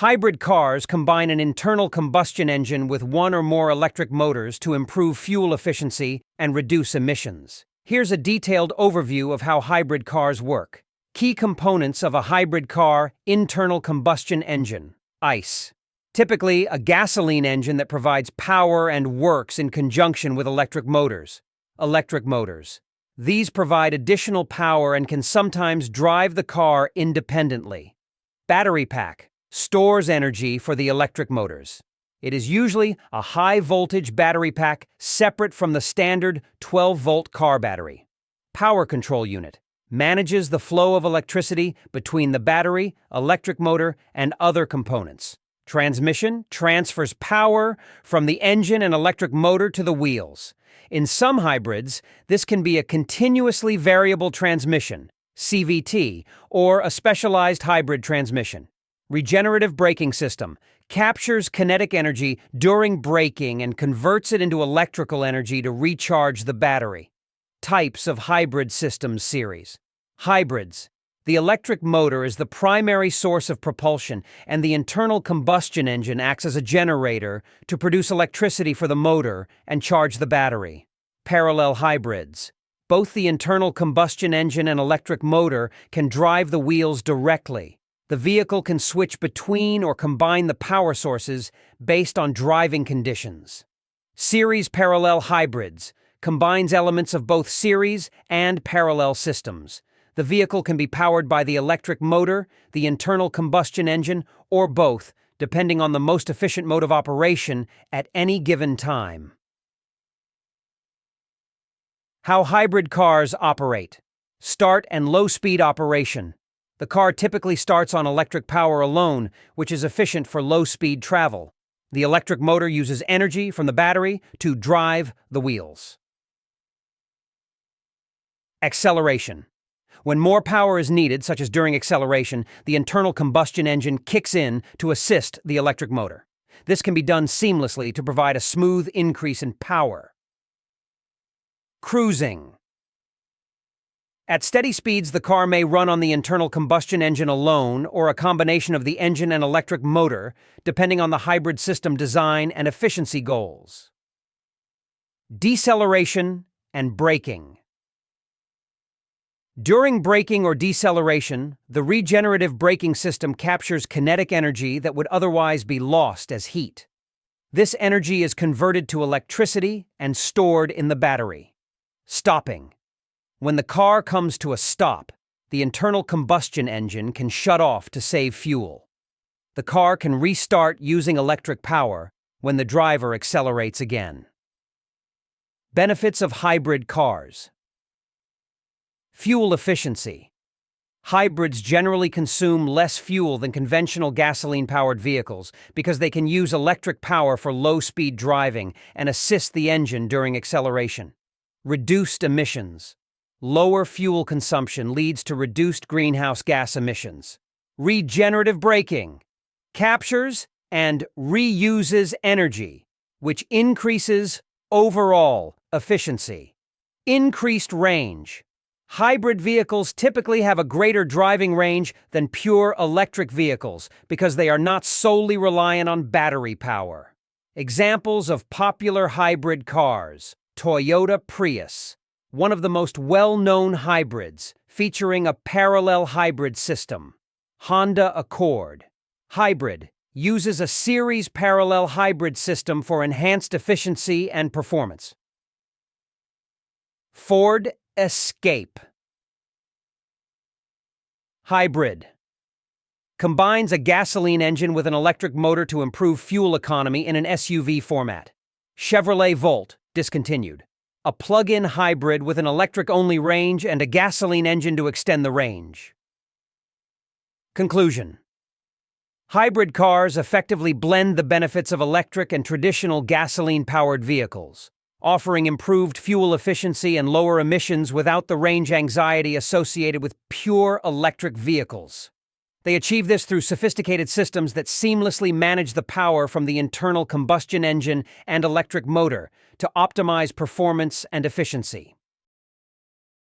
Hybrid cars combine an internal combustion engine with one or more electric motors to improve fuel efficiency and reduce emissions. Here's a detailed overview of how hybrid cars work. Key components of a hybrid car: internal combustion engine, ICE. Typically, a gasoline engine that provides power and works in conjunction with electric motors. Electric motors. These provide additional power and can sometimes drive the car independently. Battery pack. Stores energy for the electric motors. It is usually a high-voltage battery pack separate from the standard 12-volt car battery. Power control unit. Manages the flow of electricity between the battery, electric motor, and other components. Transmission transfers power from the engine and electric motor to the wheels. In some hybrids, this can be a continuously variable transmission, CVT, or a specialized hybrid transmission. Regenerative braking system captures kinetic energy during braking and converts it into electrical energy to recharge the battery. Types of hybrid systems series. Hybrids. The electric motor is the primary source of propulsion, and the internal combustion engine acts as a generator to produce electricity for the motor and charge the battery. Parallel hybrids. Both the internal combustion engine and electric motor can drive the wheels directly. The vehicle can switch between or combine the power sources based on driving conditions. Series parallel hybrids combines elements of both series and parallel systems. The vehicle can be powered by the electric motor, the internal combustion engine, or both, depending on the most efficient mode of operation at any given time. How hybrid cars operate. Start and low-speed operation. The car typically starts on electric power alone, which is efficient for low-speed travel. The electric motor uses energy from the battery to drive the wheels. Acceleration. When more power is needed, such as during acceleration, the internal combustion engine kicks in to assist the electric motor. This can be done seamlessly to provide a smooth increase in power. Cruising. At steady speeds, the car may run on the internal combustion engine alone or a combination of the engine and electric motor, depending on the hybrid system design and efficiency goals. Deceleration and braking. During braking or deceleration, the regenerative braking system captures kinetic energy that would otherwise be lost as heat. This energy is converted to electricity and stored in the battery. Stopping. When the car comes to a stop, the internal combustion engine can shut off to save fuel. The car can restart using electric power when the driver accelerates again. Benefits of hybrid cars. Fuel efficiency. Hybrids generally consume less fuel than conventional gasoline-powered vehicles because they can use electric power for low-speed driving and assist the engine during acceleration. Reduced emissions. Lower fuel consumption leads to reduced greenhouse gas emissions. Regenerative braking captures and reuses energy, which increases overall efficiency. Increased range. Hybrid vehicles typically have a greater driving range than pure electric vehicles because they are not solely reliant on battery power. Examples of popular hybrid cars: Toyota Prius, one of the most well-known hybrids, featuring a parallel hybrid system. Honda Accord. Hybrid uses a series parallel hybrid system for enhanced efficiency and performance. Ford Escape. Hybrid combines a gasoline engine with an electric motor to improve fuel economy in an SUV format. Chevrolet Volt, discontinued. A plug-in hybrid with an electric-only range and a gasoline engine to extend the range. Conclusion. Hybrid cars effectively blend the benefits of electric and traditional gasoline-powered vehicles, offering improved fuel efficiency and lower emissions without the range anxiety associated with pure electric vehicles. They achieve this through sophisticated systems that seamlessly manage the power from the internal combustion engine and electric motor to optimize performance and efficiency.